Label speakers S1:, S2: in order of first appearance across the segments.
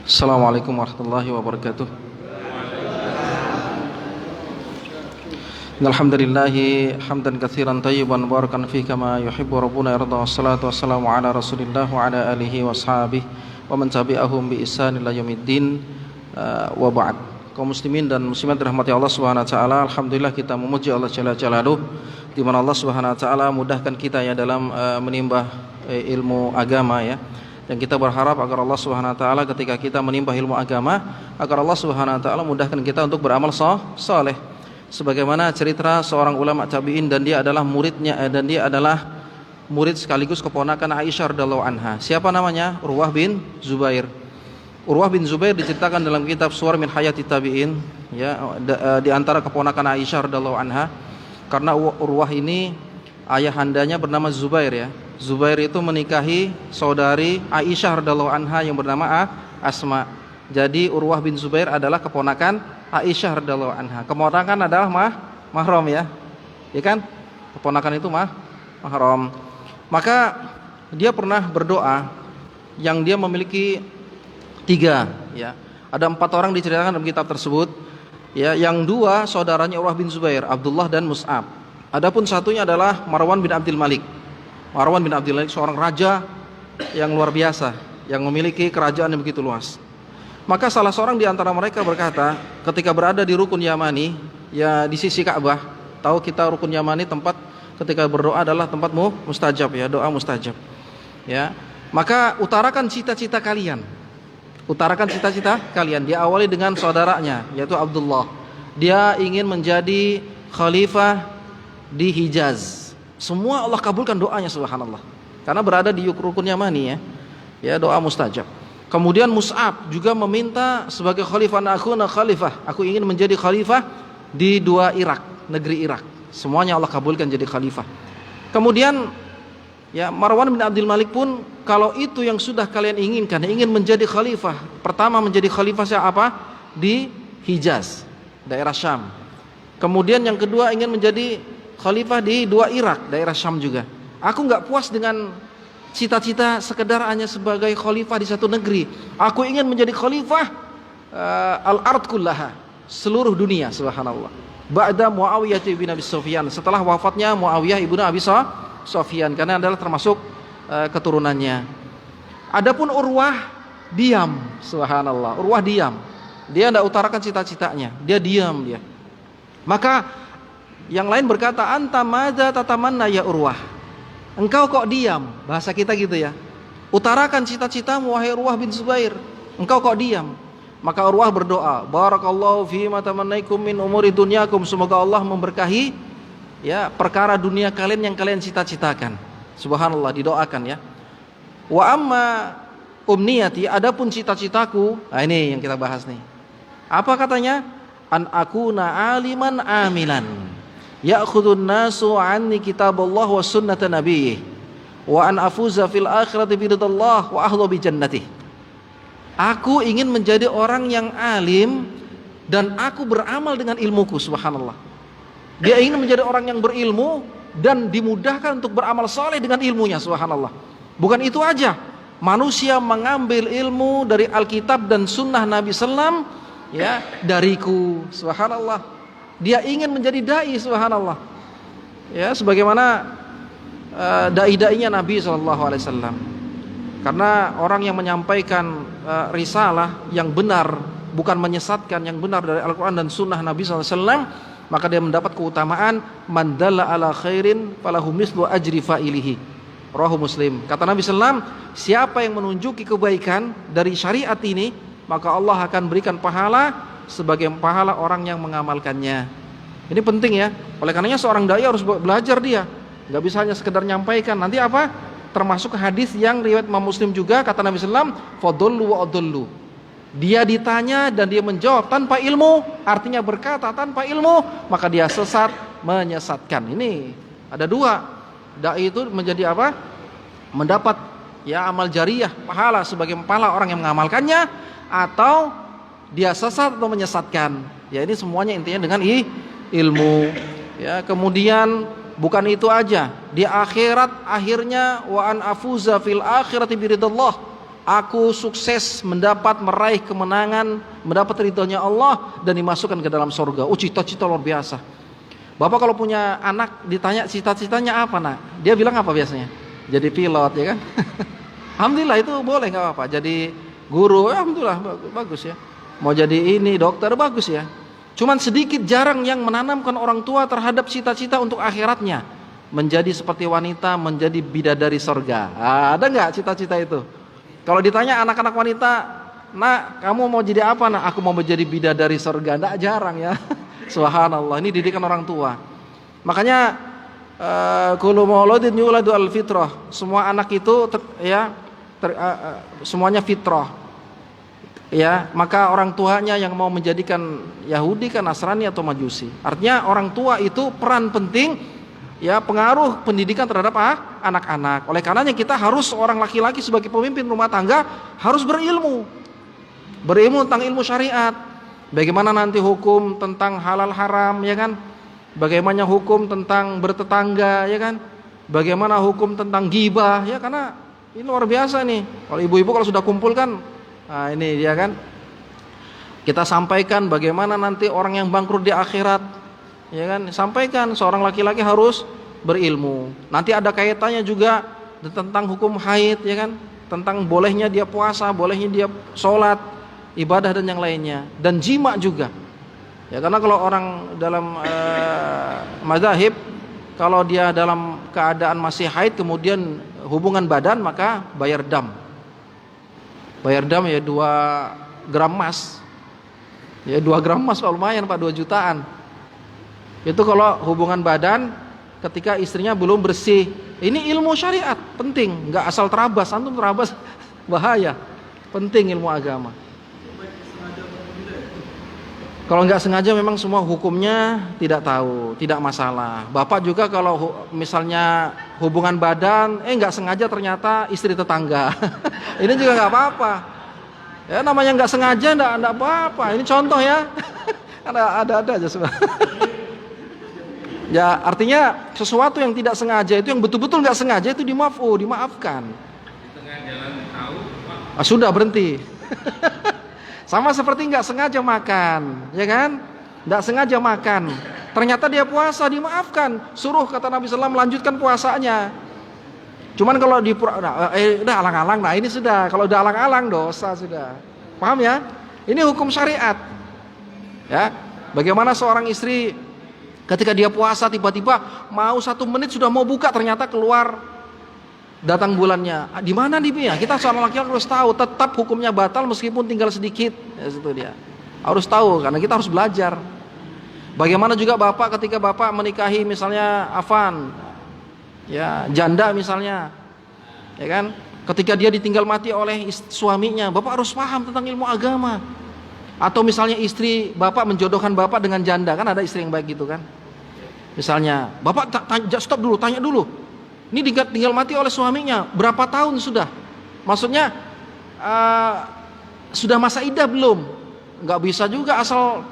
S1: Assalamualaikum warahmatullahi wabarakatuh. Alhamdulillahi hamdan katsiran tayyiban barakan fihi kama yuhibbu rabbuna yarda. Wassalatu wassalamu ala Rasulillah wa ala alihi washabihi wa man tabi'ahum bi ihsan ila yaumiddin. Wa ba'd. Kaum muslimin dan muslimat dirahmati Allah Subhanahu wa taala, alhamdulillah kita memuji Allah Jalla Jalaluhu di mana Allah Subhanahu wa taala mudahkan kita ya dalam menimba ilmu agama ya. Dan kita berharap agar Allah Subhanahu wa taala ketika kita menimba ilmu agama, agar Allah Subhanahu wa taala mudahkan kita untuk beramal saleh. Sebagaimana cerita seorang ulama tabi'in dan dia adalah muridnya dan dia adalah murid sekaligus keponakan Aisyah radhiyallahu anha. Siapa namanya? Urwah bin Zubair. Urwah bin Zubair diceritakan dalam kitab Suwar min Hayati Tabi'in ya, di antara keponakan Aisyah radhiyallahu anha. Karena Urwah ini ayahandanya bernama Zubair ya. Zubair itu menikahi saudari Aisyah radhiyallahu anha yang bernama Asma. Jadi Urwah bin Zubair adalah keponakan Aisyah radhiyallahu anha. Keponakan adalah mahram ya. Ya kan? Keponakan itu mahram. Maka dia pernah berdoa yang dia memiliki 3 ya. Ada 4 orang diceritakan dalam kitab tersebut. Ya, yang 2 saudaranya Urwah bin Zubair, Abdullah dan Mus'ab. Adapun satunya adalah Marwan bin Abdul Malik. Marwan bin Abdul Malik seorang raja yang luar biasa, yang memiliki kerajaan yang begitu luas. Maka salah seorang di antara mereka berkata, ketika berada di Rukun Yamani, ya di sisi Ka'bah. Tahu kita Rukun Yamani tempat ketika berdoa adalah tempat mustajab ya, doa mustajab. Ya. Maka utarakan cita-cita kalian. Utarakan cita-cita kalian. Dia awali dengan saudaranya yaitu Abdullah. Dia ingin menjadi khalifah di Hijaz. Semua Allah kabulkan doanya subhanallah. Karena berada di Rukun Yamani ya. Ya, doa mustajab. Kemudian Mus'ab juga meminta sebagai khalifah, akuna khalifah. Aku ingin menjadi khalifah di 2 Irak, negeri Irak. Semuanya Allah kabulkan jadi khalifah. Kemudian ya Marwan bin Abdul Malik pun, kalau itu yang sudah kalian inginkan, ingin menjadi khalifah. Pertama menjadi khalifah siapa? Di Hijaz, daerah Syam. Kemudian yang kedua ingin menjadi khalifah di 2 Irak, daerah Syam juga. Aku enggak puas dengan cita-cita sekedar hanya sebagai khalifah di satu negeri. Aku ingin menjadi khalifah al-ard kullaha, seluruh dunia subhanallah. Ba'da Muawiyah bin Abi Sufyan, setelah wafatnya Muawiyah ibnu Abi Sufyan, karena adalah termasuk keturunannya. Adapun Urwah diam, subhanallah. Urwah diam. Dia tidak utarakan cita-citanya. Dia diam dia. Maka yang lain berkata, anta madza tatamanna ya Urwah. Engkau kok diam? Bahasa kita gitu ya. Utarakan cita-citamu wahai Urwah bin Zubair. Engkau kok diam? Maka Urwah berdoa, barakallahu fi ma tamannaikum min umuri dunyakum. Semoga Allah memberkahi ya perkara dunia kalian yang kalian cita-citakan. Subhanallah, didoakan ya. Wa amma umniyati, adapun cita-citaku. Nah ini yang kita bahas nih. Apa katanya? An akuna aliman amilan ya'khudun nasu anni kitaballah wa sunnata nabiyih wa an afuza fil akhirati biridallah wa ahlu bi jannatih. Aku ingin menjadi orang yang alim dan aku beramal dengan ilmuku, subhanallah. Dia ingin menjadi orang yang berilmu dan dimudahkan untuk beramal saleh dengan ilmunya, subhanallah. Bukan itu aja, manusia mengambil ilmu dari Alkitab dan Sunnah Nabi Sallam ya dariku, subhanallah. Dia ingin menjadi dai, subhanallah. Ya, sebagaimana dai-dainya Nabi SAW. Karena orang yang menyampaikan risalah yang benar, bukan menyesatkan, yang benar dari Al-Quran dan Sunnah Nabi SAW, maka dia mendapat keutamaan man dalla ala khairin falahu mislu ajri fa'ilihi. Rawahu Muslim. Kata Nabi SAW, siapa yang menunjuki kebaikan dari syariat ini, maka Allah akan berikan pahala sebagai pahala orang yang mengamalkannya. Ini penting ya. Oleh karenanya seorang dai harus belajar dia. Enggak bisa hanya sekedar nyampaikan. Nanti apa? Termasuk hadis yang riwayat Imam Muslim juga, kata Nabi SAW, fadullu wa adullu. Dia ditanya dan dia menjawab tanpa ilmu, artinya berkata tanpa ilmu, maka dia sesat, menyesatkan. Ini ada 2. Dai itu menjadi apa? Mendapat ya amal jariyah, pahala sebagai pahala orang yang mengamalkannya, atau dia sesat atau menyesatkan. Ya ini semuanya intinya dengan ilmu. Ya, kemudian bukan itu aja. Di akhirat akhirnya wa an afuza fil akhirati biridallah. aku sukses meraih kemenangan, mendapat ridhonya Allah dan dimasukkan ke dalam surga. Cita-cita luar biasa. Bapak kalau punya anak ditanya cita-citanya apa nak, dia bilang apa biasanya? Jadi pilot, ya kan? Alhamdulillah, itu boleh, nggak apa-apa. Jadi guru, alhamdulillah bagus ya. Mau jadi ini dokter, bagus ya. Cuman sedikit jarang yang menanamkan orang tua terhadap cita-cita untuk akhiratnya. Menjadi seperti wanita, menjadi bidadari surga. Ada nggak cita-cita itu? Kalau ditanya anak-anak wanita, nak kamu mau jadi apa nak? Aku mau menjadi bidadari surga. Nggak jarang ya. Subhanallah, ini didikan orang tua. Makanya kullu mauludin yuladu al fitrah. Semua anak itu semuanya fitrah. Ya, maka orang tuanya yang mau menjadikan Yahudi kan, Nasrani atau Majusi. Artinya orang tua itu peran penting ya, pengaruh pendidikan terhadap anak-anak. Oleh karenanya kita harus, orang laki-laki sebagai pemimpin rumah tangga harus berilmu tentang ilmu syariat. Bagaimana nanti hukum tentang halal haram, ya kan? Bagaimana hukum tentang bertetangga, ya kan? Bagaimana hukum tentang ghibah, ya, karena ini luar biasa nih. Kalau ibu-ibu kalau sudah kumpul kan, nah ini dia kan. Kita sampaikan bagaimana nanti orang yang bangkrut di akhirat, ya kan? Sampaikan seorang laki-laki harus berilmu. Nanti ada kaitannya juga tentang hukum haid, ya kan? Tentang bolehnya dia puasa, bolehnya dia sholat, ibadah dan yang lainnya, dan jima juga ya, karena kalau orang dalam mazhab, kalau dia dalam keadaan masih haid kemudian hubungan badan, maka bayar dam ya 2 gram emas ya, 2 gram emas kalau lumayan Pak, 2 jutaan itu kalau hubungan badan ketika istrinya belum bersih. Ini ilmu syariat penting, nggak asal terabas. Antum terabas bahaya. Penting ilmu agama. Kalau nggak sengaja memang semua hukumnya tidak tahu, tidak masalah. Bapak juga kalau misalnya hubungan badan, nggak sengaja ternyata istri tetangga, ini juga nggak apa-apa. Ya namanya nggak sengaja, nggak apa-apa. Ini contoh ya, ada aja sebenarnya. Ya artinya sesuatu yang tidak sengaja itu, yang betul-betul nggak sengaja itu dimaafkan.
S2: Di tengah jalan tahu, Pak.
S1: Sudah berhenti. Sama seperti nggak sengaja makan, ya kan? Nggak sengaja makan, ternyata dia puasa, dimaafkan. Suruh kata Nabi SAW melanjutkan puasanya. Cuman kalau udah alang-alang, nah ini sudah. Kalau udah alang-alang dosa sudah. Paham ya? Ini hukum syariat. Ya, bagaimana seorang istri ketika dia puasa tiba-tiba mau 1 menit sudah mau buka, ternyata keluar datang bulannya. Di mana nih ya? Kita seorang laki-laki harus tahu, tetap hukumnya batal meskipun tinggal sedikit. Ya, itu dia. Harus tahu karena kita harus belajar. Bagaimana juga bapak ketika bapak menikahi misalnya Afan, ya janda misalnya, ya kan? Ketika dia ditinggal mati oleh suaminya, bapak harus paham tentang ilmu agama. Atau misalnya istri bapak menjodohkan bapak dengan janda, kan ada istri yang baik gitu kan? Misalnya, bapak stop dulu, tanya dulu. Ini tinggal mati oleh suaminya, berapa tahun sudah? Maksudnya sudah masa iddah belum? Nggak bisa juga asal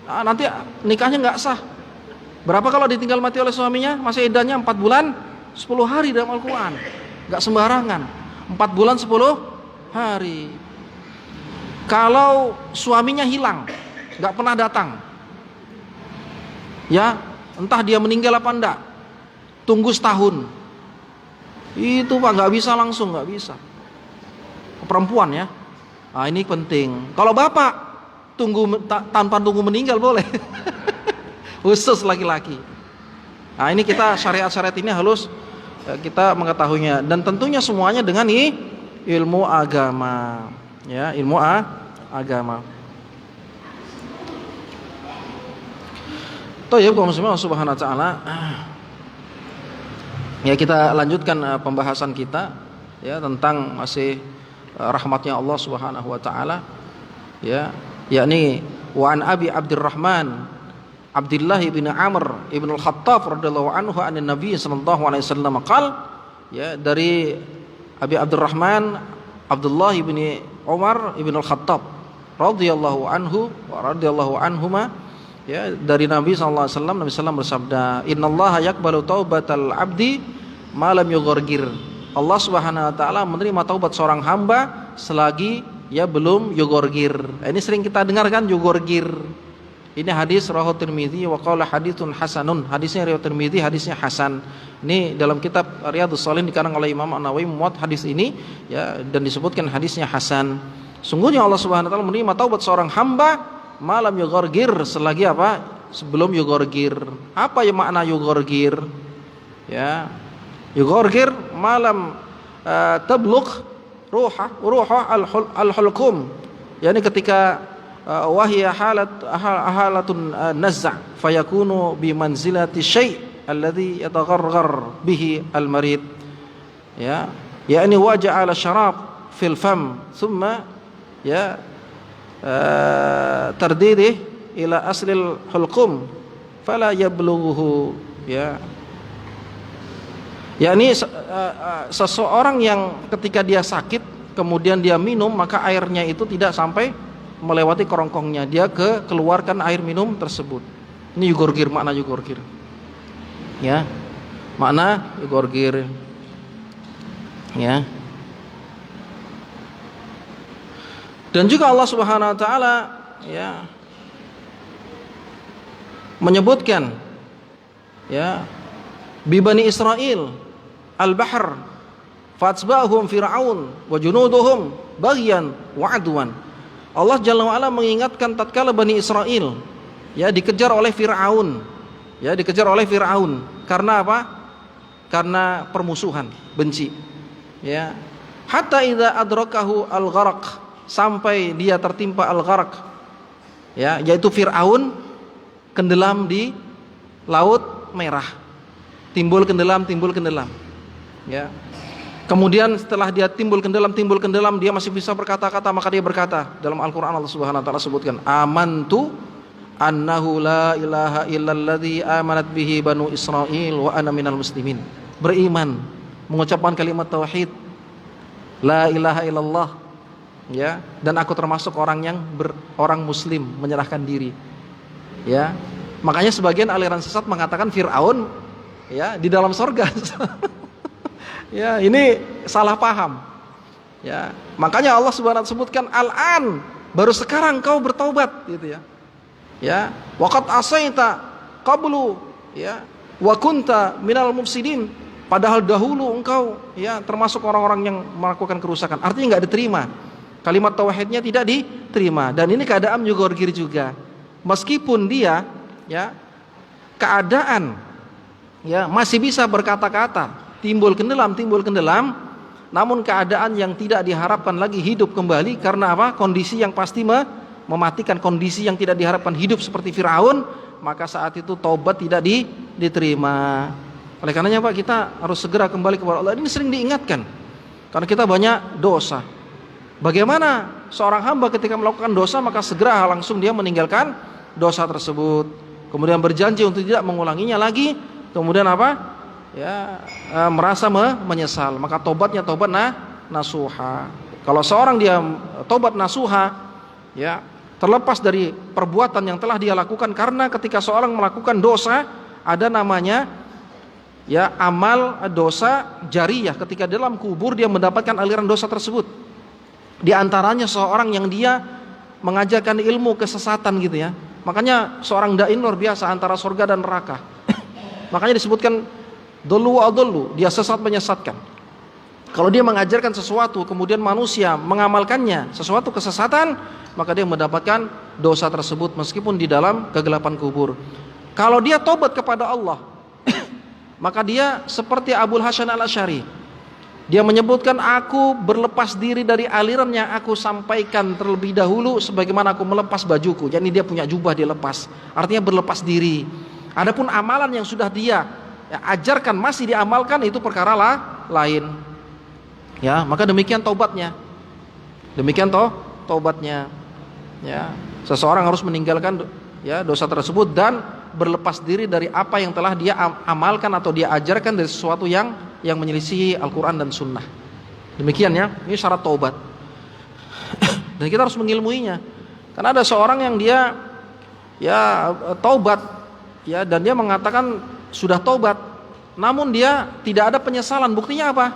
S1: nanti nikahnya nggak sah. Berapa kalau ditinggal mati oleh suaminya? Masa iddahnya 4 bulan 10 hari dalam Al-Quran. Nggak sembarangan. 4 bulan 10 hari. Kalau suaminya hilang, nggak pernah datang, ya entah dia meninggal apa enggak, tunggu setahun. Itu Pak, nggak bisa langsung, nggak bisa. Perempuan ya. Nah ini penting. Kalau bapak tanpa tunggu meninggal boleh. Khusus laki-laki. Nah ini kita syariat-syariat ini harus kita mengetahuinya, dan tentunya semuanya dengan ilmu agama. Ya, ilmu agama. Thayyib kaum muslimin subhanahu wa ta'ala. Ya kita lanjutkan pembahasan kita ya tentang masih rahmatnya Allah Subhanahu wa taala, ya, yakni wa an Abi Abdurrahman Abdullah bin Amr ibn al-Khattab radhiyallahu anhu anin Nabi sallallahu alaihi wasallam qala, ya, dari Abi Abdurrahman Abdullah bin Umar ibn al-Khattab radhiyallahu anhu wa radhiyallahu anhuma, ya, dari Nabi sallallahu alaihi wasallam, Nabi sallallahu bersabda, "Innallaha yaqbalu taubatal 'abdi ma lam yughargir." Allah Subhanahu wa taala menerima taubat seorang hamba selagi ya belum yugorgir. Ini sering kita dengar kan, yugorgir. Ini hadis rawahu Tirmidzi wa qala haditsun hasanun. Hadisnya riwayat Tirmidzi, hadisnya hasan. Ini dalam kitab Riyadhus Shalihin dikarang oleh Imam An-Nawawi memuat hadis ini ya, dan disebutkan hadisnya hasan. Sungguhnya Allah Subhanahu wa taala menerima taubat seorang hamba malam yugorgir, selagi apa? Sebelum yugorgir. Apa yang makna yugorgir? Ya. Yugorgir malam tablugh ruha al-hulqum. Yani ketika wahya halatun naz'a fayakunu bi manzilati syai' alladhi yatagharghar bihi al-marid. Ya, yani waja'ala syarab fil fam thumma ya tardidih ila aslil hulqum fala yablughuhu. Ya, yakni seseorang yang ketika dia sakit kemudian dia minum, maka airnya itu tidak sampai melewati kerongkongnya, dia keluarkan air minum tersebut. Ini yugorgir, makna yugorgir. Ya, makna yugorgir. Ya. Dan juga Allah Subhanahu wa taala ya menyebutkan ya bi Bani Israil al-bahr fatsba'hum fir'aun wa junuduhum baghyan wa adwan. Allah Jalla wa Ala mengingatkan tatkala Bani Israil ya dikejar oleh Fir'aun. Ya, dikejar oleh Fir'aun. Karena apa? Karena permusuhan, benci. Ya. Hatta idza adrakahu al-gharq, sampai dia tertimpa al-gharq. Ya, yaitu Fir'aun tenggelam di Laut Merah. Timbul tenggelam. Ya. Kemudian setelah dia timbul tenggelam, dia masih bisa berkata-kata, maka dia berkata dalam Al-Qur'an, Allah Subhanahu wa taala sebutkan, amantu annahu la ilaha illalladzi amanat bihi banu Israil wa ana minal muslimin. Beriman, mengucapkan kalimat tauhid, la ilaha illallah, ya, dan aku termasuk orang yang orang muslim, menyerahkan diri. Ya. Makanya sebagian aliran sesat mengatakan Fir'aun ya di dalam surga. Ya, ini salah paham. Ya, makanya Allah Subhanahu wa taala sebutkan al-an, baru sekarang kau bertaubat gitu ya. Ya, waqad asaita qablu ya wa kunta minal mufsidin, padahal dahulu engkau ya termasuk orang-orang yang melakukan kerusakan. Artinya enggak diterima. Kalimat tauhidnya tidak diterima, dan ini keadaan yugorgir juga. Meskipun dia ya keadaan ya masih bisa berkata-kata, timbul kendelam, namun keadaan yang tidak diharapkan lagi hidup kembali. Karena apa? Kondisi yang pasti mematikan, kondisi yang tidak diharapkan hidup seperti Firaun, maka saat itu taubat tidak diterima. Oleh karenanya Pak, kita harus segera kembali kepada Allah. Ini sering diingatkan karena kita banyak dosa. Bagaimana seorang hamba ketika melakukan dosa, maka segera langsung dia meninggalkan dosa tersebut, kemudian berjanji untuk tidak mengulanginya lagi. Kemudian apa? Ya, merasa menyesal, maka tobatnya tobat nasuha. Kalau seorang dia tobat nasuha, ya, terlepas dari perbuatan yang telah dia lakukan, karena ketika seorang melakukan dosa ada namanya ya amal dosa jariyah. Ketika dalam kubur dia mendapatkan aliran dosa tersebut. Di antaranya seorang yang dia mengajarkan ilmu kesesatan gitu ya. Makanya seorang dai luar biasa antara surga dan neraka. Makanya disebutkan dulu adullu, dia sesat menyesatkan. Kalau dia mengajarkan sesuatu kemudian manusia mengamalkannya, sesuatu kesesatan, maka dia mendapatkan dosa tersebut meskipun di dalam kegelapan kubur. Kalau dia tobat kepada Allah, maka dia seperti Abul Hasan Al-Asy'ari. Dia menyebutkan, aku berlepas diri dari aliran yang aku sampaikan terlebih dahulu sebagaimana aku melepas bajuku. Jadi dia punya jubah, dia lepas. Artinya berlepas diri. Adapun amalan yang sudah dia ajarkan masih diamalkan, itu perkara lain. Ya, maka demikian taubatnya. Taubatnya. Ya, seseorang harus meninggalkan ya dosa tersebut dan berlepas diri dari apa yang telah dia amalkan atau dia ajarkan dari sesuatu yang menyelisihi Al-Quran dan Sunnah. Demikian ya, ini syarat taubat. Dan kita harus mengilmuinya. Karena ada seorang yang dia ya taubat ya, dan dia mengatakan sudah taubat, namun dia tidak ada penyesalan. Buktinya apa?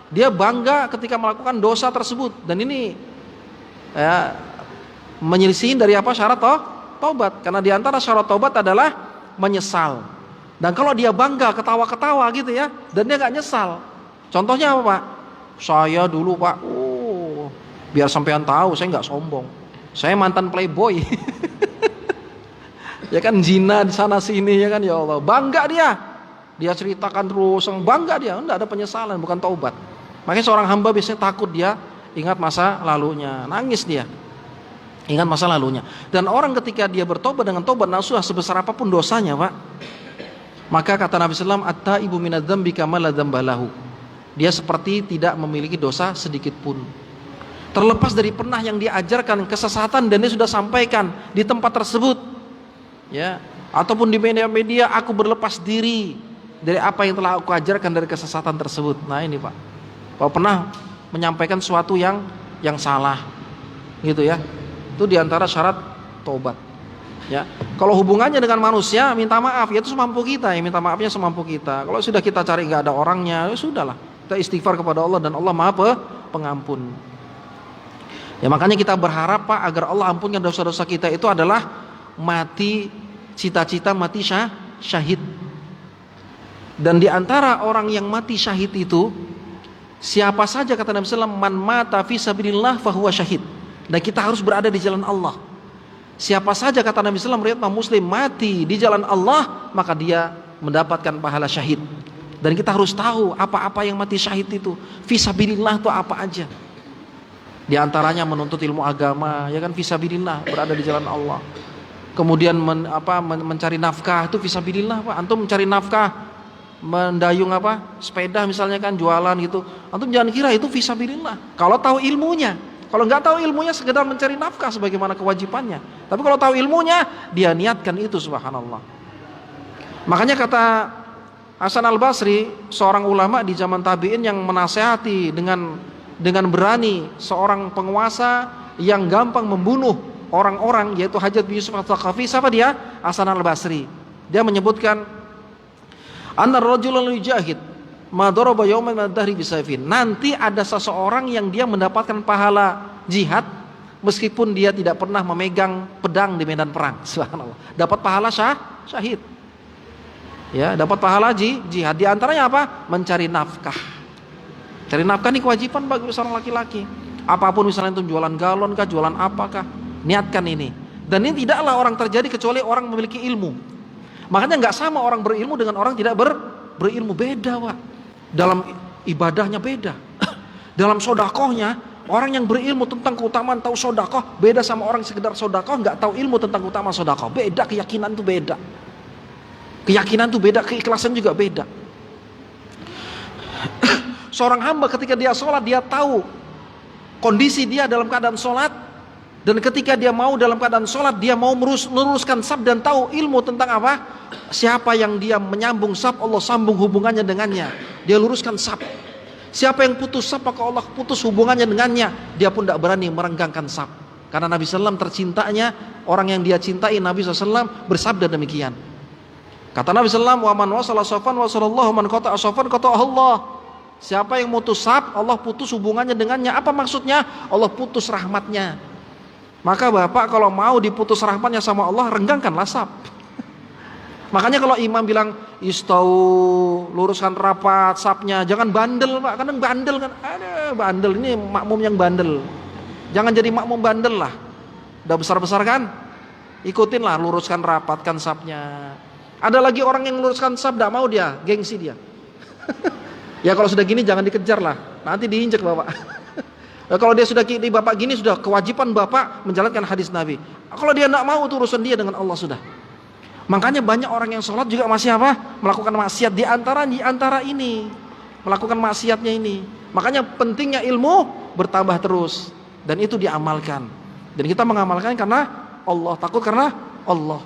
S1: Dia bangga ketika melakukan dosa tersebut, dan ini ya, menyelisihin dari apa syarat taubat. Karena diantara syarat taubat adalah menyesal. Dan kalau dia bangga ketawa-ketawa gitu ya, dan dia nggak nyesal. Contohnya apa, Pak? Saya dulu, Pak, biar sampean tahu saya nggak sombong. Saya mantan playboy. Ya kan, zina di sana sini ya kan, ya Allah. Bangga dia. Dia ceritakan terus, bangga dia, enggak ada penyesalan, bukan taubat. Makanya seorang hamba biasanya takut, dia ingat masa lalunya, nangis dia. Ingat masa lalunya. Dan orang ketika dia bertobat dengan tobat nasuha sebesar apapun dosanya, Pak, maka kata Nabi sallallahu alaihi wasallam, at-taibu minadz-dzambi kama la dzambalahu. Dia seperti tidak memiliki dosa sedikit pun. Terlepas dari pernah yang diajarkan kesesatan dan dia sudah sampaikan di tempat tersebut, ya, ataupun di media-media, aku berlepas diri dari apa yang telah aku ajarkan dari kesesatan tersebut. Nah ini, Pak, kalau pernah menyampaikan sesuatu yang salah, gitu ya, itu diantara syarat taubat. Ya, kalau hubungannya dengan manusia, minta maaf, ya itu semampu kita, ya minta maafnya semampu kita. Kalau sudah kita cari nggak ada orangnya, ya sudahlah, kita istighfar kepada Allah dan Allah Maha Pengampun. Ya makanya kita berharap, Pak, agar Allah ampunkan dosa-dosa kita itu adalah mati, cita-cita mati syahid. Dan di antara orang yang mati syahid itu, siapa saja kata Nabi sallallahu alaihi wasallam, man mata fi sabilillah fahuwa syahid. Dan kita harus berada di jalan Allah. Siapa saja kata Nabi sallallahu alaihi wasallam muslim mati di jalan Allah, maka dia mendapatkan pahala syahid. Dan kita harus tahu apa-apa yang mati syahid itu. Fi sabilillah itu apa aja. Di antaranya menuntut ilmu agama, ya kan, fi sabilillah, berada di jalan Allah. Kemudian mencari nafkah, itu fi sabilillah, Pak. Antum mencari nafkah, mendayung sepeda misalnya kan, jualan gitu, antum jangan kira itu fisabilillah kalau tahu ilmunya. Kalau nggak tahu ilmunya, sekedar mencari nafkah sebagaimana kewajibannya. Tapi kalau tahu ilmunya, dia niatkan itu, subhanallah. Makanya kata Hasan al-Basri, seorang ulama di zaman tabi'in yang menasehati dengan berani seorang penguasa yang gampang membunuh orang-orang, yaitu Hajjaj bin Yusuf al-Thaqafi. Siapa dia? Hasan al-Basri. Dia menyebutkan, anna rajulan yujahid ma daraba yawman min ad-dahri bisayfin. Nanti ada seseorang yang dia mendapatkan pahala jihad meskipun dia tidak pernah memegang pedang di medan perang. Subhanallah. Dapat pahala syahid. Ya, dapat pahala jihad. Di antaranya apa? Mencari nafkah. Cari nafkah ini kewajiban bagi seorang laki-laki. Apapun misalnya itu jualan galon kah, jualan apakah, niatkan ini. Dan ini tidaklah orang terjadi kecuali orang memiliki ilmu. Makanya nggak sama orang berilmu dengan orang tidak berilmu, beda, Pak. Dalam ibadahnya beda. Dalam sodakohnya, orang yang berilmu tentang keutamaan tahu sodakoh beda sama orang sekedar sodakoh nggak tahu ilmu tentang keutamaan sodakoh. Beda, keyakinan itu beda. Keyakinan itu beda, keikhlasan juga beda. Seorang hamba ketika dia sholat, dia tahu kondisi dia dalam keadaan sholat. Dan ketika dia mau dalam keadaan sholat, dia mau meluruskan saf dan tahu ilmu tentang apa? Siapa yang dia menyambung saf, Allah sambung hubungannya dengannya. Dia luruskan saf. Siapa yang putus saf, maka Allah putus hubungannya dengannya. Dia pun tidak berani merenggangkan saf. Karena Nabi SAW tercintanya, orang yang dia cintai, Nabi SAW bersabda demikian. Kata Nabi SAW, wa man wasala safan wasalallahu man qata'a safan qata'a Allah. Siapa yang putus saf, Allah putus hubungannya dengannya. Apa maksudnya? Allah putus rahmatnya. Maka Bapak kalau mau diputus rahmatnya sama Allah, renggangkanlah saf. Makanya kalau imam bilang istau, luruskan rapat safnya, jangan bandel, Pak. Kadang bandel kan, ada bandel, ini makmum yang bandel. Jangan jadi makmum bandel lah. Udah besar-besar kan, ikutinlah, luruskan rapatkan safnya. Ada lagi orang yang luruskan saf, tidak mau dia, gengsi dia. Ya kalau sudah gini jangan dikejar lah, nanti diinjek Bapak. Kalau dia sudah di Bapak gini, sudah kewajiban Bapak menjalankan hadis Nabi. Kalau dia tidak mau, itu urusan dia dengan Allah sudah. Makanya banyak orang yang sholat juga masih apa? Melakukan maksiat di antara ini. Melakukan maksiatnya ini. Makanya pentingnya ilmu bertambah terus. Dan itu diamalkan. Dan kita mengamalkan karena Allah. Takut karena Allah.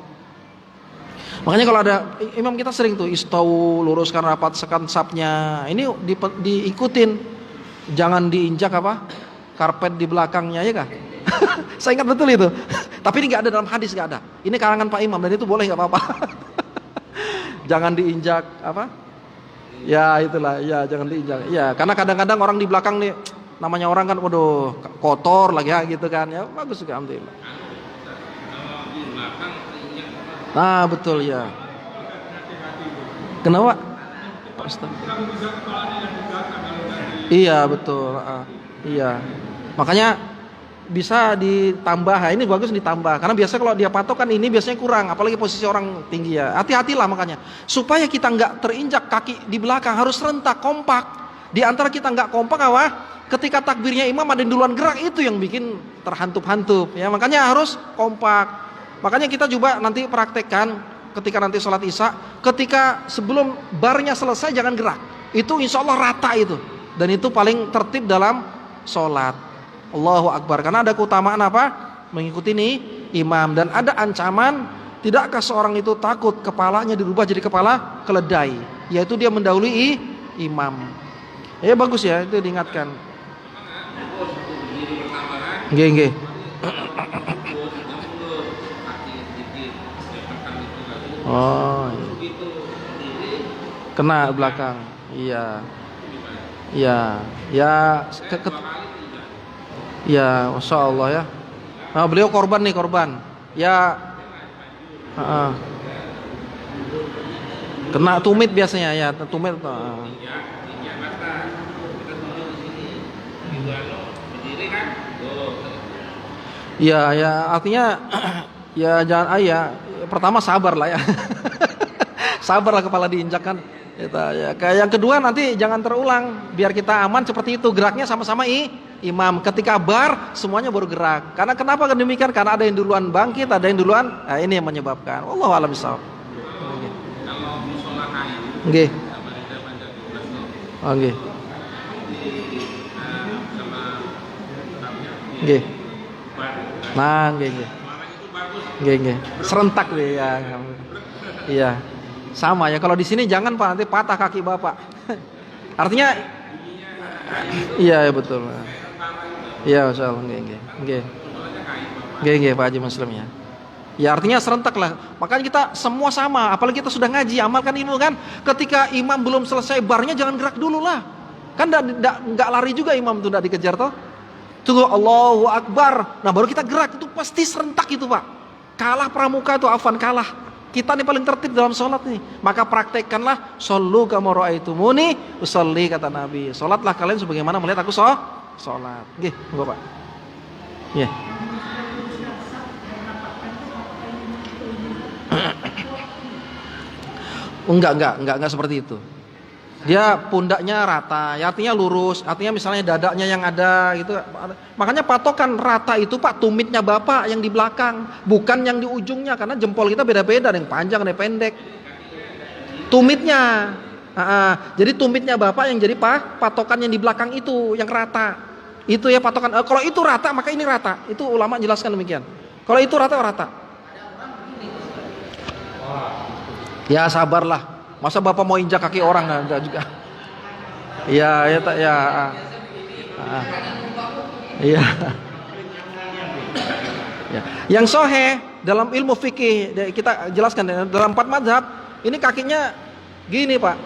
S1: Makanya kalau ada imam kita sering tuh istau, luruskan rapat sekan sapnya. Ini diikutin. Jangan diinjak apa? Karpet di belakangnya, ya kah? Saya ingat betul itu. Tapi ini nggak ada dalam hadis, nggak ada. Ini karangan Pak Imam dan itu boleh, nggak apa-apa. Jangan diinjak apa? Ya itulah, ya jangan diinjak. Ya, karena kadang-kadang orang di belakang nih, namanya orang kan, waduh kotor lagi ya gitu kan. Ya bagus juga, alhamdulillah.
S2: Kalau di belakang injak apa?
S1: Nah betul ya. Kenapa? Pak Ustaz? Iya betul. Iya. Makanya bisa ditambah. Nah, ini bagus ditambah. Karena biasanya kalau dia patok kan ini biasanya kurang. Apalagi posisi orang tinggi ya. Hati-hatilah makanya. Supaya kita nggak terinjak kaki di belakang harus rentak, kompak. Di antara kita nggak kompak apa? Ketika takbirnya imam ada yang duluan gerak, itu yang bikin terhantup-hantup. Ya makanya harus kompak. Makanya kita juga nanti praktekkan ketika nanti sholat isya. Ketika sebelum barnya selesai jangan gerak. Itu insya Allah rata itu. Dan itu paling tertib dalam sholat. Allahu Akbar. Karena ada keutamaan apa? Mengikuti nih imam. Dan ada ancaman, tidakkah seorang itu takut kepalanya dirubah jadi kepala keledai, yaitu dia mendahului imam. Ya bagus ya, itu diingatkan. Nggih, nggih. Oh, kena belakang. Iya. Ya, ya, ya, masya Allah ya. Nah, beliau korban nih, korban. Ya, kena tumit biasanya ya, tumit. Ya, ya, artinya ya jangan ya. Pertama sabar lah ya. Sabarlah kepala diinjak kan. Ya. Kayak yang kedua nanti jangan terulang, biar kita aman seperti itu, geraknya sama-sama imam. Ketika bar semuanya baru gerak. Karena kenapa kan demikian? Karena ada yang duluan bangkit, ada yang duluan. Nah, ini yang menyebabkan. Wallahu a'lam bishawab.
S2: Kalau musola kayu,
S1: Nggih.
S2: sama di depan jam 12 tuh.
S1: Oh, nggih.
S2: Sama
S1: Nggih.
S2: bar.
S1: Nah, nggih, nggih.
S2: Suaranya itu bagus.
S1: Nggih, nggih. Serentak deh ya. Iya. Sama ya, kalau di sini jangan Pak, nanti patah kaki Bapak. Artinya iya ya betul. Iya, masyaallah, nggih, nggih. Nggih, Pak Haji Muslim ya. Ya artinya serentak lah. Makanya kita semua sama, apalagi kita sudah ngaji, amalkan ilmu kan. Ketika imam belum selesai barnya jangan gerak dulu lah. Kan enggak lari juga imam tuh, enggak dikejar toh. Tunggu Allahu Akbar. Nah, baru kita gerak, itu pasti serentak itu, Pak. Kalah pramuka tuh, afwan kalah. Kita nih paling tertib dalam sholat nih. Maka praktekkanlah shollu kama ra'aitumuni usolli, kata Nabi. Sholatlah kalian sebagaimana melihat aku sholat. Nggih, monggo Pak. Nggih. Enggak seperti itu. Dia pundaknya rata, ya artinya lurus, artinya misalnya dadanya yang ada gitu. Makanya patokan rata itu Pak, tumitnya Bapak yang di belakang, bukan yang di ujungnya, karena jempol kita beda-beda, ada yang panjang, ada yang pendek. Tumitnya. Jadi tumitnya Bapak yang jadi patokan yang di belakang itu, yang rata. Itu ya patokan. Kalau itu rata, maka ini rata. Itu ulama jelaskan demikian. Kalau itu rata. Ya sabarlah. Masa Bapak mau injak kaki orang enggak juga. Iya, ya tak ya. Iya. Ya. Yang sahih dalam ilmu fikih kita jelaskan dalam 4 mazhab, ini kakinya gini, Pak.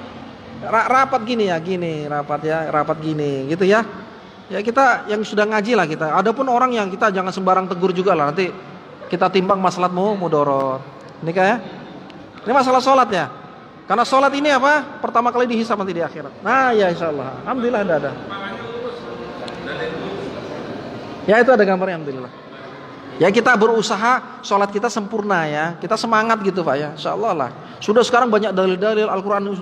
S1: Rapat gini ya, gini, rapat gini, gitu ya. Ya kita yang sudah ngaji lah kita. Adapun orang yang kita jangan sembarang tegur juga lah, nanti kita timbang maslahatmu mudorot. Ini kayak ini masalah sholat ya. Karena sholat ini apa? Pertama kali dihisab nanti di akhirat. Nah ya insyaallah. Alhamdulillah ada. Ya itu ada gambarnya, alhamdulillah. Ya kita berusaha sholat kita sempurna ya. Kita semangat gitu Pak ya. Insyaallah lah. Sudah sekarang banyak dalil-dalil Al-Quran,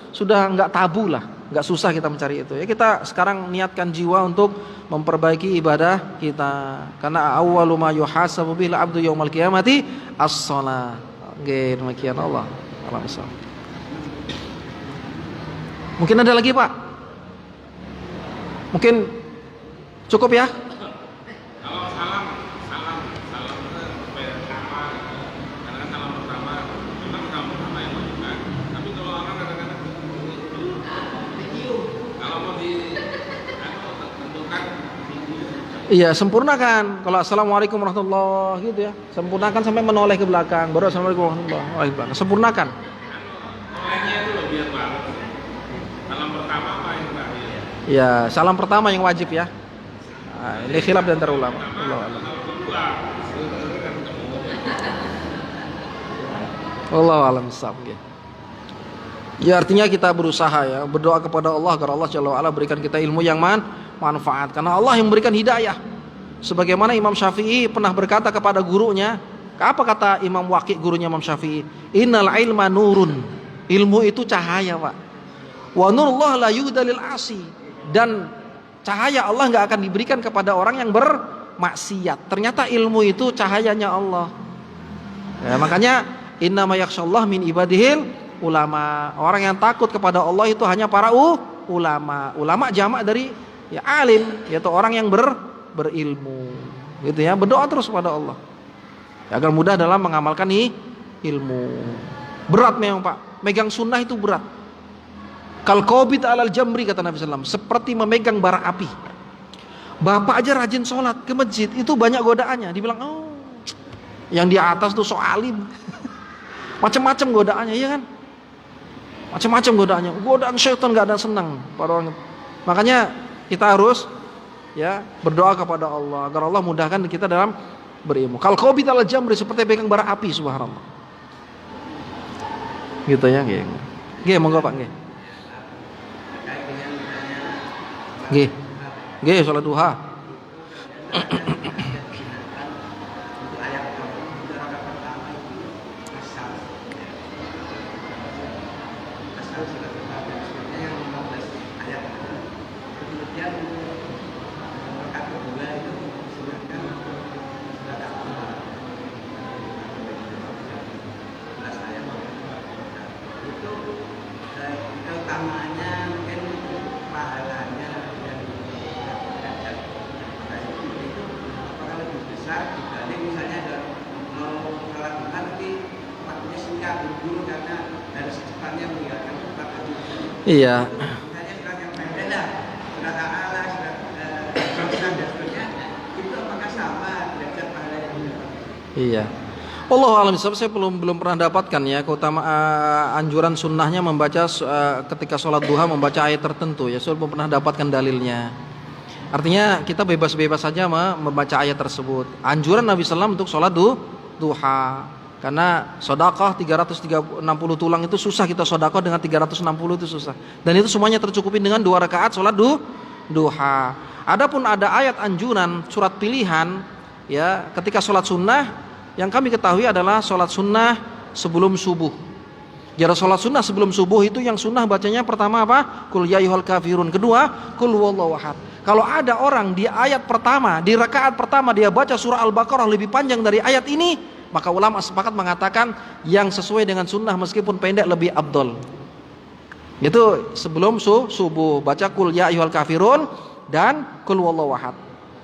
S1: sudah nggak tabu lah. Nggak susah kita mencari itu. Ya kita sekarang niatkan jiwa untuk memperbaiki ibadah kita. Karena awwalu ma yuhasabu bil abdu yaumal qiyamati as-shalah. Oke, demikian Allah. Alhamdulillah. Mungkin ada lagi Pak? Mungkin cukup ya?
S2: Kalau salam supaya pertama, karena kan salam pertama, memang salam pertama yang wajib. Tapi kalau orang kadang-kadang kalau mau tentukan,
S1: Iya, sempurnakan. Kalau assalamualaikum warahmatullahi gitu ya, sempurnakan sampai menoleh ke belakang. Baru assalamualaikum warahmatullahi wabarakatuh. Sempurnakan.
S2: olehnya itu lebih biar banget.
S1: Ya, salam pertama yang wajib ya. Nah, ini khilaf di antara ulama. Allahu a'lam. Allahu a'lam bissawab. Ya artinya kita berusaha ya, berdoa kepada Allah agar Allah Jalla wa'ala berikan kita ilmu yang manfaat. Karena Allah yang memberikan hidayah. Sebagaimana Imam Syafi'i pernah berkata kepada gurunya, apa kata Imam Waqi' gurunya Imam Syafi'i? Innal ilma nurun. Ilmu itu cahaya, Pak. Wa nurullah la yuhda lil asi. Dan cahaya Allah enggak akan diberikan kepada orang yang bermaksiat. Ternyata ilmu itu cahayanya Allah. Ya, makanya innama yakhsyallah min ibadihil ulama. Orang yang takut kepada Allah itu hanya para ulama. Ulama jamak dari ya alim, yaitu orang yang berilmu. Gitu ya, berdoa terus kepada Allah. Ya, agar mudah dalam mengamalkan ilmu. Berat memang, Pak. Megang sunnah itu berat. Kal qabid alal jamri kata Nabi sallallahu alaihi wasallam, seperti memegang bara api. Bapak aja rajin sholat ke masjid, itu banyak godaannya. Dibilang, "Oh, yang di atas tuh so alim." Macam-macam godaannya, iya kan? Macam-macam godaannya. Godaan syaitan enggak ada senang pada orang. Makanya kita harus ya berdoa kepada Allah agar Allah mudahkan kita dalam berilmu. Kal qabid alal jamri, seperti pegang bara api, subhanallah. Gitu ya, nggih. Nggih, monggo Pak, nggih. Nggih. Nggih, salat duha. Iya. Iya. Allah alam saya belum pernah dapatkan ya keutamaan anjuran sunnahnya membaca ketika sholat duha membaca ayat tertentu ya. Saya belum pernah dapatkan dalilnya. Artinya kita bebas-bebas saja membaca ayat tersebut. Anjuran Nabi SAW untuk sholat duha. Karena sedekah 360 tulang itu susah kita sedekah dengan 360 itu susah. Dan itu semuanya tercukupin dengan 2 rakaat sholat duha. Adapun ada ayat anjuran surat pilihan ya ketika sholat sunnah yang kami ketahui adalah sholat sunnah sebelum subuh. Jadi sholat sunnah sebelum subuh itu yang sunnah bacanya pertama apa? Qul ya ayyuhal kafirun. Kedua, qul huwallahu ahad. Kalau ada orang di ayat pertama, di rakaat pertama dia baca surah Al-Baqarah lebih panjang dari ayat ini, maka ulama sepakat mengatakan yang sesuai dengan sunnah meskipun pendek lebih afdol. Itu sebelum subuh baca qul ya ayyuhal kafirun dan qul huwallahu ahad.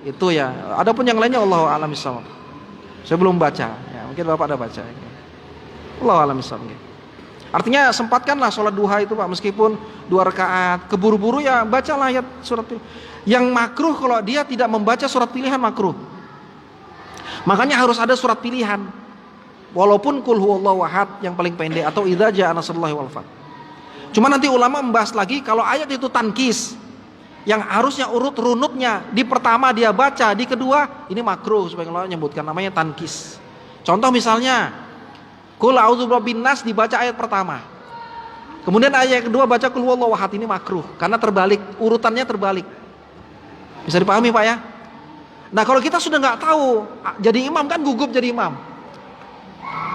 S1: Itu ya. Adapun yang lainnya Allahu a'lam bissawab. Saya belum baca. Ya, mungkin Bapak ada baca. Allahu a'lam bissawab. Artinya sempatkanlah sholat duha itu Pak, meskipun 2 rakaat. Keburu-buru ya bacalah ayat surat pilihan. Yang makruh kalau dia tidak membaca surat pilihan makruh. Makanya harus ada surat pilihan. Walaupun qul huwallahu ahad yang paling pendek atau idza jaa nasrullahi wal fath. Cuma nanti ulama membahas lagi kalau ayat itu tankis yang harusnya urut runutnya di pertama dia baca, di kedua ini makruh sebagai ulama menyebutkan namanya tankis. Contoh misalnya qul a'udzu birabbin nas dibaca ayat pertama. Kemudian ayat kedua baca qul huwallahu ahad, ini makruh karena terbalik, urutannya terbalik. Bisa dipahami Pak ya? Nah kalau kita sudah nggak tahu, jadi imam kan gugup jadi imam.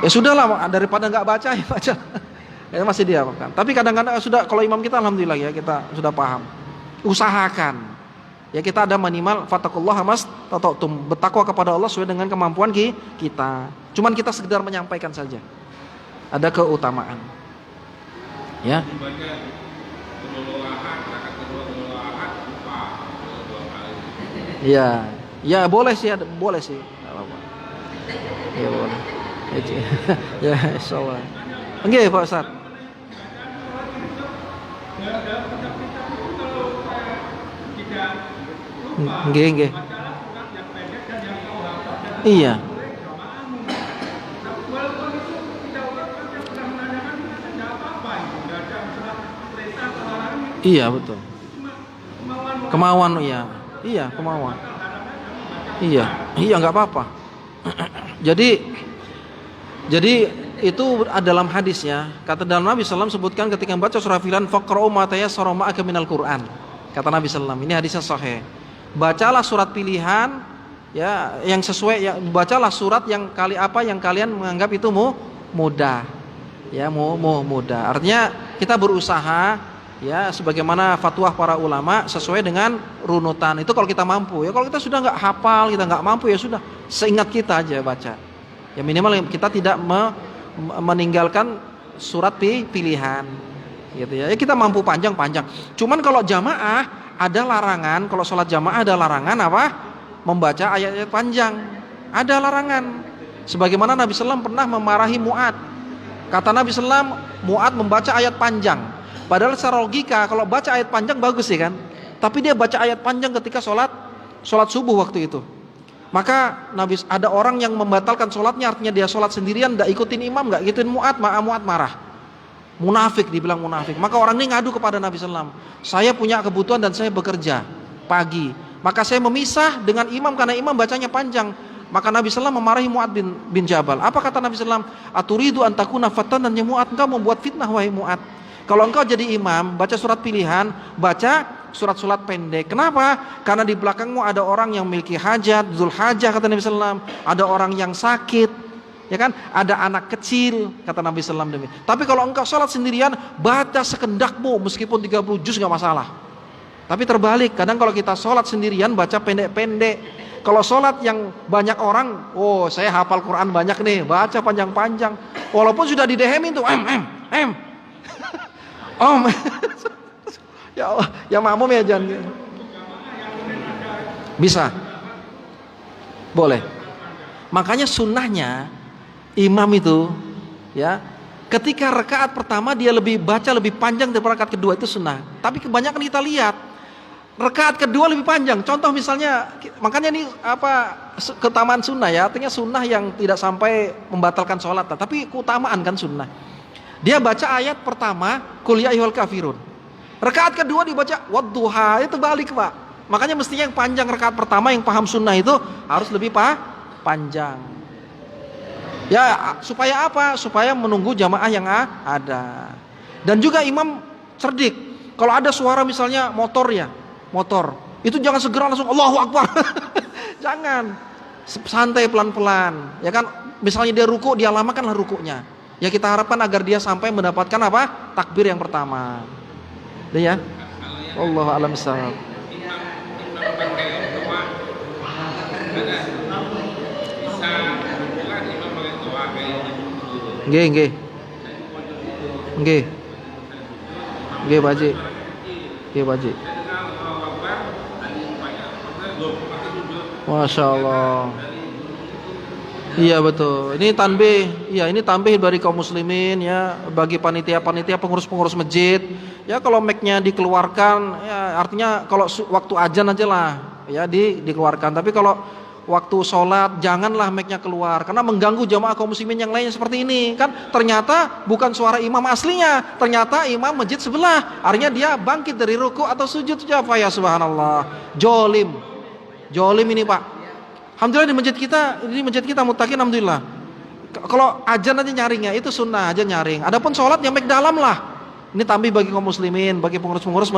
S1: Ya sudahlah daripada nggak baca ya baca. Ya masih dia kan. Tapi kadang-kadang sudah kalau imam kita alhamdulillah ya kita sudah paham. Usahakan. Ya kita ada minimal fattaqullaha mastata'tum, bertakwa kepada Allah sesuai dengan kemampuan kita. Cuman kita sekedar menyampaikan saja. Ada keutamaan. Ya. Iya. Ya boleh sih, boleh sih. Ya boleh. Ya insyaallah. Nggih Pak Ustaz. Nggih. Iya. Iya betul. Kemauan, iya. Iya, kemauan. Iya, nggak apa-apa. Jadi itu dalam hadisnya, kata dalam Nabi SAW sebutkan ketika membaca surah Filan, faqra'u ma tayassara ma'aka minal Qur'an. Kata Nabi SAW, ini hadisnya sahih. Bacalah surat pilihan ya yang sesuai, ya, bacalah surat yang kalian menganggap itu mudah. Ya, mudah. Artinya kita berusaha ya sebagaimana fatwa para ulama sesuai dengan runutan. Itu kalau kita mampu. Ya kalau kita sudah nggak hafal, kita nggak mampu, ya sudah seingat kita aja baca. Ya minimal kita tidak meninggalkan surat pilihan gitu ya. Ya kita mampu panjang. Cuman kalau jamaah ada larangan, kalau sholat jamaah ada larangan apa? Membaca ayat-ayat panjang. Ada larangan. Sebagaimana Nabi SAW pernah memarahi Mu'ad. Kata Nabi SAW, Mu'ad membaca ayat panjang. Padahal secara logika kalau baca ayat panjang bagus sih kan. Tapi dia baca ayat panjang ketika sholat subuh waktu itu. Maka ada orang yang membatalkan sholatnya, artinya dia sholat sendirian, gak ikutin imam, gak ikutin Mu'ad marah. Munafik, dibilang munafik. Maka orang ini ngadu kepada Nabi SAW. Saya punya kebutuhan dan saya bekerja pagi. Maka saya memisah dengan imam karena imam bacanya panjang. Maka Nabi SAW memarahi Mu'ad bin Jabal. Apa kata Nabi SAW? Aturidu antakuna fatanan ya Mu'ad, engkau membuat fitnah wahai Mu'ad. Kalau engkau jadi imam, baca surat pilihan, baca surat-surat pendek. Kenapa? Karena di belakangmu ada orang yang memiliki hajat, dzul hajah kata Nabi SAW. Ada orang yang sakit, ya kan? Ada anak kecil kata Nabi SAW demi. Tapi kalau engkau sholat sendirian, baca sekendakmu meskipun 30 juz nggak masalah. Tapi terbalik, kadang kalau kita sholat sendirian baca pendek-pendek. Kalau sholat yang banyak orang, oh saya hafal Quran banyak nih, baca panjang-panjang. Walaupun sudah didehemin tuh, Om, ya Allah, ya makmum ya jangan. Bisa, boleh. Makanya sunnahnya imam itu, ya, ketika rakaat pertama dia baca lebih panjang daripada rakaat kedua, itu sunnah. Tapi kebanyakan kita lihat rakaat kedua lebih panjang. Contoh misalnya, makanya ini keutamaan sunnah ya, artinya sunnah yang tidak sampai membatalkan sholat, tapi keutamaan kan sunnah. Dia baca ayat pertama, Qul ya ayyuhal kafirun. Rakaat kedua dibaca wadduha, itu balik Pak. Makanya mestinya yang panjang rakaat pertama, yang paham sunnah itu harus lebih panjang. Ya supaya apa? Supaya menunggu jamaah yang ada. Dan juga imam cerdik. Kalau ada suara misalnya motor, itu jangan segera langsung Allahu Akbar. Jangan, santai pelan-pelan. Ya kan, misalnya dia ruku, dia lamakanlah rukunya. Ya kita harapkan agar dia sampai mendapatkan apa? Takbir yang pertama. Ya. Wallahu a'lam bishawab. Nggih, Pak Haji. Masya Allah. Iya betul. Ini tanbih, ini tanbih dari kaum muslimin ya, bagi panitia-panitia pengurus-pengurus masjid. Ya kalau mic-nya dikeluarkan, ya artinya kalau waktu azan aja lah ya dikeluarkan. Tapi kalau waktu sholat janganlah mic-nya keluar karena mengganggu jamaah kaum muslimin yang lainnya seperti ini. Kan ternyata bukan suara imam aslinya, ternyata imam masjid sebelah. Artinya dia bangkit dari ruku atau sujud, apa ya subhanallah. Jolim ini Pak. Alhamdulillah di masjid kita muttaqin alhamdulillah. Kalau azan aja nyaringnya itu sunnah, aja nyaring. Adapun sholat yang mic dalam lah. Ini tambih bagi kaum muslimin, bagi pengurus-pengurus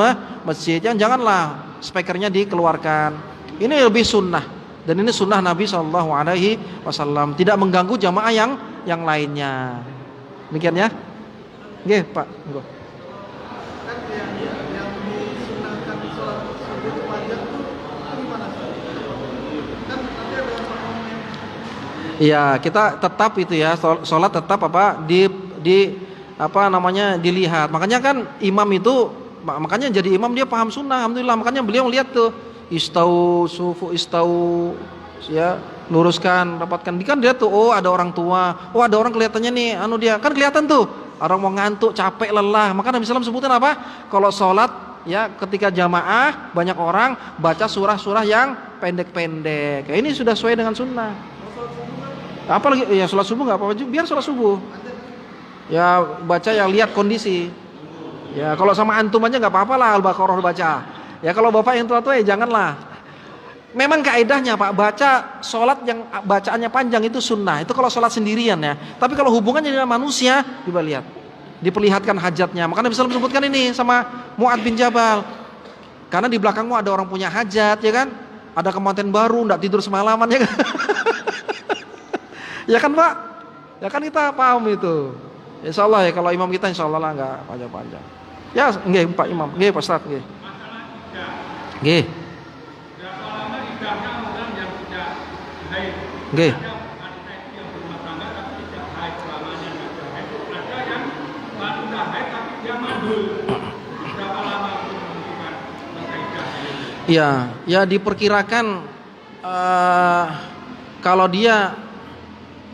S1: masjid. Janganlah speakernya dikeluarkan. Ini lebih sunnah. Dan ini sunnah Nabi SAW. Tidak mengganggu jamaah yang lainnya. Demikian ya. Oke Pak. Enggak. Iya, kita tetap itu ya, sholat tetap dilihat. Makanya kan imam itu, makanya jadi imam dia paham sunnah, alhamdulillah. Makanya beliau lihat tuh, istau, ya, luruskan, rapatkan. Kan dia tuh, oh ada orang tua, oh ada orang kelihatannya nih, dia kan kelihatan tuh, orang mau ngantuk, capek, lelah. Maka Nabi SAW sebutin apa? Kalau sholat ya ketika jamaah banyak orang baca surah-surah yang pendek-pendek. Ya, ini sudah sesuai dengan sunnah. Apalagi ya sholat subuh nggak apa-apa, biar sholat subuh ya baca yang lihat kondisi ya. Kalau sama antum aja nggak apa-apa lah Al-Baqarah baca Ya kalau bapak yang tua-tua ya janganlah. Memang kaedahnya Pak, baca sholat yang bacaannya panjang itu sunnah. Itu kalau sholat sendirian ya. Tapi kalau hubungannya dengan manusia, coba lihat, diperlihatkan hajatnya. Makanya bisa disebutkan ini sama Mu'adz bin Jabal. Karena di belakangmu ada orang punya hajat, ya kan? Ada kemanten baru, nggak tidur semalaman, ya kan? Ya kan Pak? Ya kan kita paham itu. Insya Allah ya, kalau imam kita insya Allah lah nggak panjang-panjang. Ya, nggih Pak Imam, nggih Pak Ustadz, nggih. Nggih.
S2: Berapa lama idahnya orang yang tidak haid?
S1: Nggih.
S2: Ada wanita itu yang berumah tangga tapi tidak haid selamanya tidak haid. Ada yang wanita haid tapi dia mandul. Berapa lama untuk menentukan masa idahnya?
S1: Ya diperkirakan kalau dia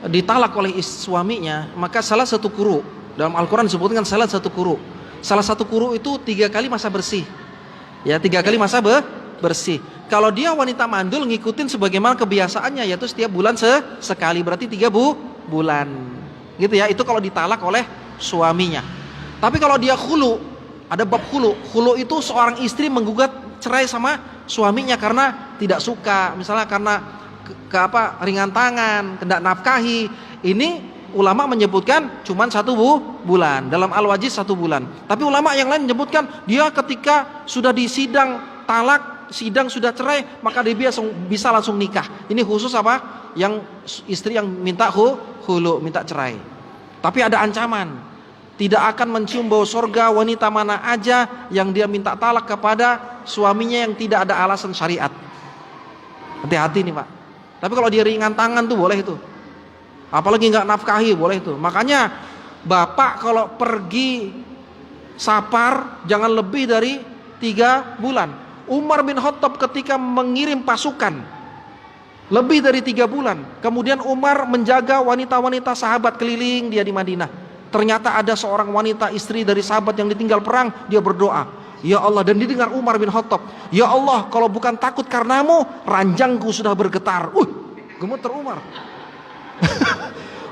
S1: ditalak oleh suaminya, maka salah satu kuru, dalam Al-Quran disebutkan salah satu kuru. Salah satu kuru itu 3 kali masa bersih. Ya 3 kali masa bersih. Kalau dia wanita mandul ngikutin sebagaimana kebiasaannya, yaitu setiap bulan sekali, berarti 3 bulan. Gitu ya, itu kalau ditalak oleh suaminya. Tapi kalau dia khulu, ada bab khulu. Khulu itu seorang istri menggugat cerai sama suaminya karena tidak suka, misalnya karena ringan tangan, hendak nafkahi. Ini ulama menyebutkan cuman 1 bulan. Dalam Al-Wajiz 1 bulan. Tapi ulama yang lain menyebutkan dia ketika sudah di sidang talak, sidang sudah cerai, maka dia bisa langsung nikah. Ini khusus apa? Yang istri yang minta khulu, minta cerai. Tapi ada ancaman. Tidak akan mencium bau surga wanita mana aja yang dia minta talak kepada suaminya yang tidak ada alasan syariat. Hati-hati nih Pak. Tapi kalau dia ringan tangan tuh boleh itu. Apalagi nggak nafkahi boleh itu. Makanya bapak kalau pergi safar jangan lebih dari 3 bulan. Umar bin Khattab ketika mengirim pasukan lebih dari 3 bulan. Kemudian Umar menjaga wanita-wanita sahabat keliling dia di Madinah. Ternyata ada seorang wanita istri dari sahabat yang ditinggal perang, dia berdoa, ya Allah, dan didengar Umar bin Khattab, ya Allah, kalau bukan takut karenamu, ranjangku sudah bergetar. Gemeter Umar.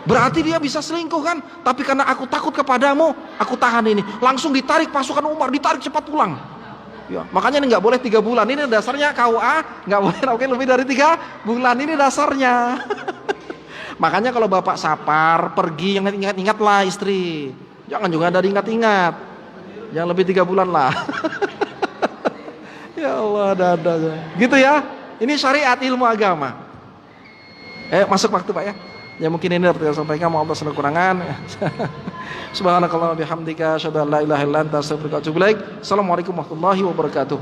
S1: Berarti dia bisa selingkuh kan? Tapi karena aku takut kepadamu, aku tahan ini. Langsung ditarik pasukan Umar, ditarik cepat pulang. Ya, makanya ini nggak boleh 3 bulan. Ini dasarnya KUA, nggak boleh lebih dari 3 bulan. Ini dasarnya. Makanya kalau bapak safar, pergi, yang ingat-ingatlah istri. Jangan juga ada ingat-ingat. Jangan lebih 3 bulan lah. Ya Allah, ada. Gitu ya. Ini syariat ilmu agama. Masuk waktu Pak ya. Ya mungkin ini dapat saya sampaikan, mohon maaf atas kekurangan. Subhanakallahumma bihamdika asyhadu an la ilaha illa anta astaghfiruka wa atubu ilaik. Assalamualaikum warahmatullahi wabarakatuh.